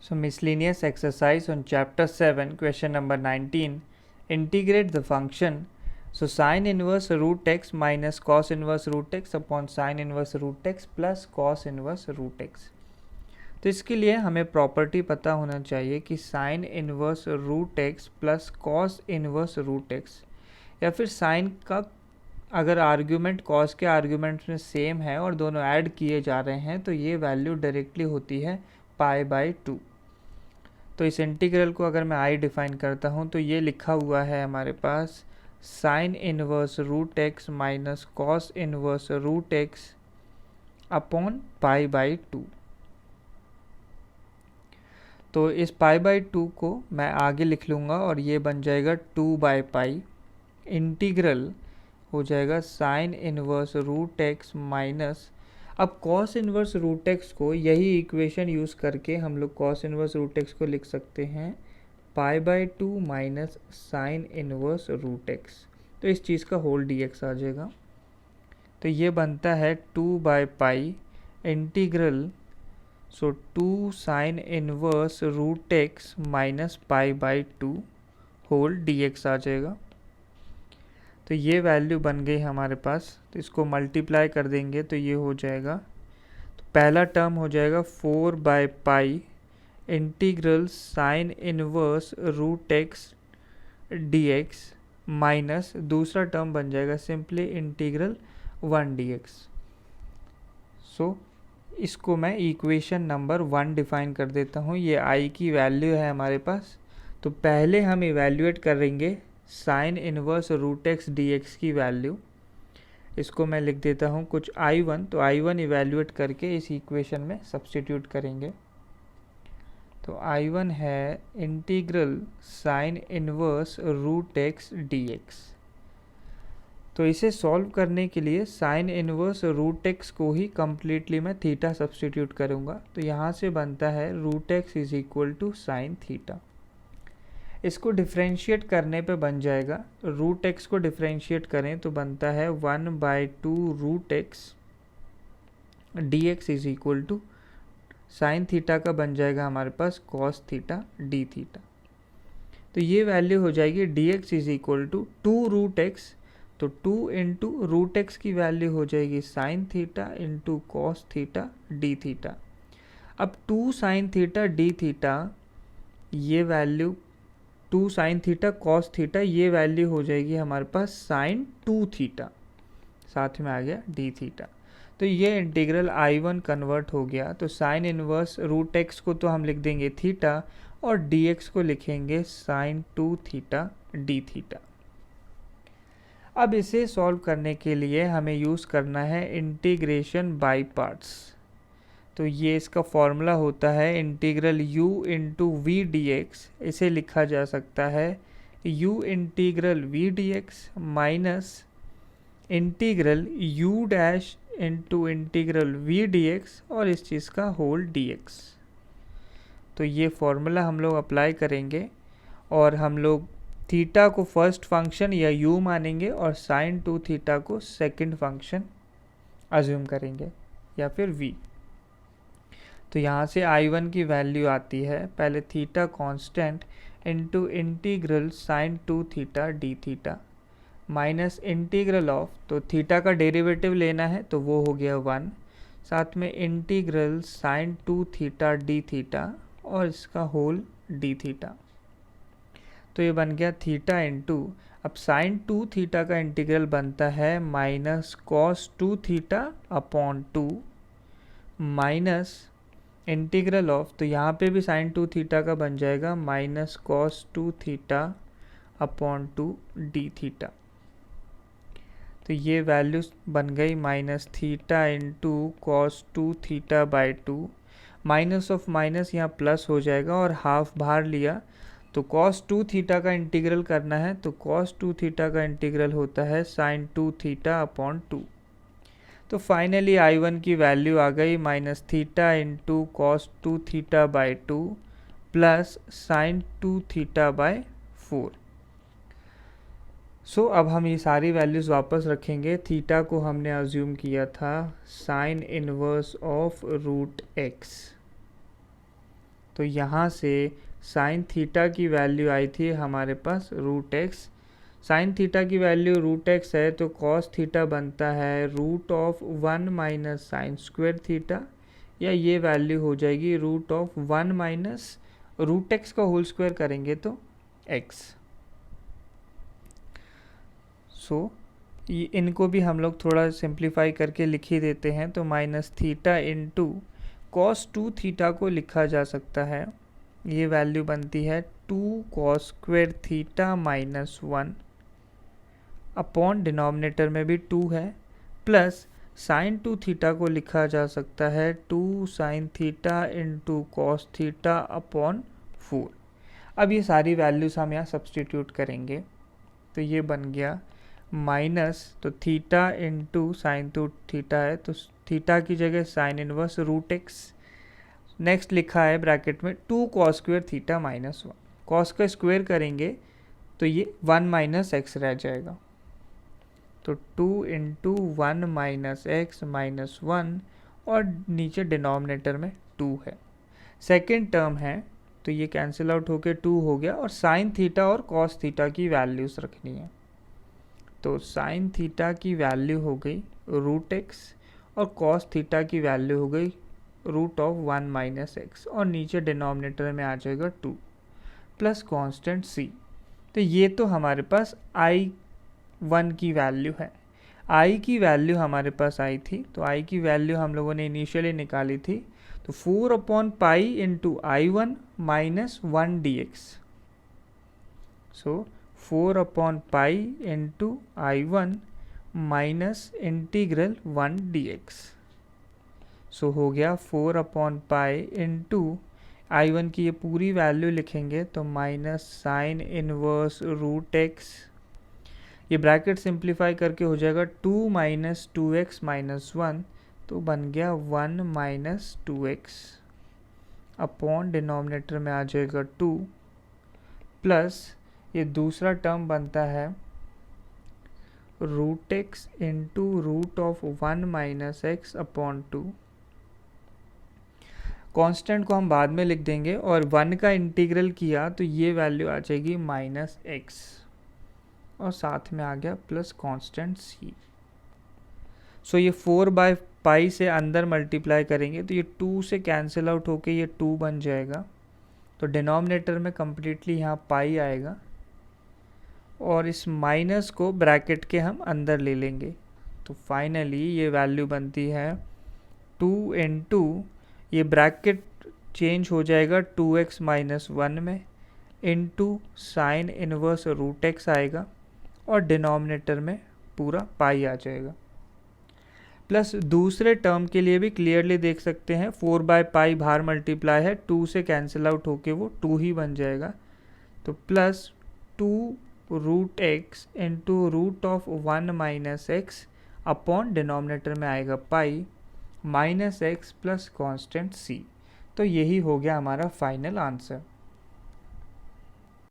So miscellaneous exercise on chapter 7, question number 19. Integrate the function. So sin inverse root x minus cos inverse root x upon sin inverse root x plus cos inverse root x. तो इसके लिए हमें property पता होना चाहिए कि sine inverse root x plus cos inverse root x, या फिर साइन का अगर आर्ग्यूमेंट कॉस के आर्ग्यूमेंट में सेम है और दोनों ऐड किए जा रहे हैं तो ये वैल्यू डायरेक्टली होती है π/2। तो इस इंटीग्रल को अगर मैं आई डिफाइन करता हूँ तो ये लिखा हुआ है हमारे पास sine inverse root x minus cos inverse root x upon π/2। तो इस π/2 को मैं आगे लिख लूँगा और ये बन जाएगा 2/π। इंटीग्रल हो जाएगा sine inverse root x minus, अब कॉस इनवर्स रूट एक्स को यही इक्वेशन यूज़ करके हम लोग कॉस इनवर्स रूट एक्स को लिख सकते हैं π/2 minus sine inverse root x. तो इस चीज़ का होल dx आ जाएगा। तो ये बनता है 2/π integral, so 2 sine inverse root x minus π/2 whole dx आ जाएगा। तो ये वैल्यू बन गई हमारे पास। तो इसको मल्टीप्लाई कर देंगे तो ये हो जाएगा, तो पहला टर्म हो जाएगा 4/π integral sine inverse root x dx minus दूसरा टर्म बन जाएगा सिंपली इंटीग्रल 1 dx। सो इसको मैं इक्वेशन नंबर 1 डिफाइन कर देता हूँ। ये आई की वैल्यू है हमारे पास। तो पहले हम इवैल्यूएट करेंगे sine inverse root x dx की वैल्यू। इसको मैं लिख देता हूँ कुछ I1। तो I1 इवैल्यूएट करके इस इक्वेशन में सब्स्टिट्यूट करेंगे। तो I1 है integral sine inverse root x dx। तो इसे सॉल्व करने के लिए साइन इनवर्स रूट एक्स को ही कम्प्लीटली मैं थीटा सब्स्टिट्यूट करूँगा। तो यहाँ से बनता है root x is equal to sine theta. इसको डिफ्रेंशिएट करने पे बन जाएगा, रूट एक्स को डिफ्रेंशिएट करें तो बनता है 1/2 root x dx is equal to sine theta का बन जाएगा हमारे पास कॉस थीटा डी थीटा। तो ये वैल्यू हो जाएगी dx is equal to 2 root x. तो 2 इंटू रूट एक्स की वैल्यू हो जाएगी sine theta into cos theta d theta. अब 2 साइन थीटा डी थीटा, ये value 2 sine theta cos theta, ये वैल्यू हो जाएगी हमारे पास साइन 2 थीटा, साथ में आ गया डी थीटा। तो ये इंटीग्रल I1 कन्वर्ट हो गया। तो साइन इनवर्स रूट एक्स को तो हम लिख देंगे थीटा और dx को लिखेंगे साइन 2 थीटा डी थीटा। अब इसे सॉल्व करने के लिए हमें यूज़ करना है इंटीग्रेशन बाय पार्ट्स। तो ये इसका फॉर्मूला होता है integral u into v d x. इसे लिखा जा सकता है u integral v d x minus integral u dash into integral v d x और इस चीज़ का होल dx। तो ये फॉर्मूला हम लोग अप्लाई करेंगे और हम लोग थीटा को फर्स्ट फंक्शन या u मानेंगे और साइन 2 थीटा को सेकंड फंक्शन अज्यूम करेंगे या फिर v। तो यहाँ से I1 की वैल्यू आती है पहले theta constant into integral sine 2 theta d theta minus integral of, तो थीटा का डेरिवेटिव लेना है तो वो हो गया 1, साथ में integral sine 2 theta d theta और इसका होल डी थीटा। तो ये बन गया थीटा इंटू, अब साइन 2 थीटा का इंटीग्रल बनता है minus cos 2 theta upon 2 minus integral of, तो यहाँ पे भी साइन 2 थीटा का बन जाएगा minus cos 2 theta upon 2 D theta. तो ये वैल्यूज बन गई minus theta into cos 2 theta by 2, minus of minus यहाँ प्लस हो जाएगा और हाफ बाहर लिया। तो कॉस 2 थीटा का इंटीग्रल करना है तो कॉस 2 थीटा का इंटीग्रल होता है साइन 2 थीटा अपॉन 2। तो फाइनली I1 की वैल्यू आ गई minus theta into cos 2 theta by 2 plus sign 2 theta by 4। सो अब हम ये सारी वैल्यूज़ वापस रखेंगे। थीटा को हमने अज्यूम किया था sine inverse of root x, तो यहाँ से साइन थीटा की वैल्यू आई थी हमारे पास रूट एक्स। साइन थीटा की वैल्यू रूट एक्स है तो कॉस थीटा बनता है root of 1 minus sine square theta, या ये वैल्यू हो जाएगी root of 1 minus root x का होल स्क्वायर करेंगे तो एक्स। सो इनको भी हम लोग थोड़ा सिंप्लीफाई करके लिख ही देते हैं, तो minus theta into cos 2 theta को लिखा जा सकता है, ये वैल्यू बनती है 2 cos square theta minus 1 upon denominator में भी 2 है, प्लस साइन 2 थीटा को लिखा जा सकता है 2 sine theta into cos theta upon 4। अब ये सारी वैल्यूज़ हम यहाँ सब्सटीट्यूट करेंगे तो ये बन गया माइनस, तो थीटा इंटू साइन 2 थीटा है तो थीटा की जगह sine inverse root x, next लिखा है ब्रैकेट में 2 cos square theta minus 1, cos का स्क्वायर करेंगे तो ये 1 माइनस एक्स रह जाएगा, तो 2 इंटू 1 माइनस एक्स माइनस 1 और नीचे डिनोमिनेटर में 2 है। सेकेंड टर्म है तो ये कैंसिल आउट होके 2 हो गया, और साइन थीटा और कॉस थीटा की वैल्यूज़ रखनी है, तो साइन थीटा की वैल्यू हो गई रूट एक्स और कॉस थीटा की वैल्यू हो गई रूट ऑफ 1 माइनस एक्स, और नीचे डिनोमिनेटर में आ जाएगा 2 प्लस कांस्टेंट c। तो ये तो हमारे पास I1 की वैल्यू है। I की वैल्यू हमारे पास आई थी, तो I की वैल्यू हम लोगों ने इनिशियली निकाली थी, तो 4 upon pi into I1 minus 1 dx, सो 4 upon pi into I1 minus integral 1 dx, सो हो गया 4 अपॉन पाई इंटू I1 की ये पूरी वैल्यू लिखेंगे तो minus sine inverse root x, ये ब्रैकेट सिंप्लीफाई करके हो जाएगा 2 माइनस 2x माइनस 1, तो बन गया 1 माइनस 2x अपॉन डिनोमिनेटर में आ जाएगा 2 प्लस ये दूसरा टर्म बनता है root x into root of 1 minus x upon 2। Constant को हम बाद में लिख देंगे, और 1 का इंटीग्रल किया तो ये वैल्यू आ जाएगी माइनस एक्स, और साथ में आ गया प्लस कांस्टेंट c। सो ये 4 बाय पाई से अंदर मल्टीप्लाई करेंगे तो ये 2 से कैंसिल आउट होके ये 2 बन जाएगा, तो डिनोमिनेटर में कम्प्लीटली यहाँ पाई आएगा, और इस माइनस को ब्रैकेट के हम अंदर ले लेंगे, तो फाइनली ये वैल्यू बनती है 2 इंटू, ये ब्रैकेट चेंज हो जाएगा 2x माइनस 1 में, into sine inverse root x आएगा, और डिनोमिनेटर में पूरा पाई आ जाएगा। प्लस दूसरे टर्म के लिए भी क्लियरली देख सकते हैं 4 बाय पाई बाहर मल्टीप्लाई है, 2 से कैंसिल आउट होके वो 2 ही बन जाएगा, तो plus 2 root x into root of 1 minus x upon denominator में आएगा pi minus x plus constant c। तो यही हो गया हमारा फाइनल आंसर।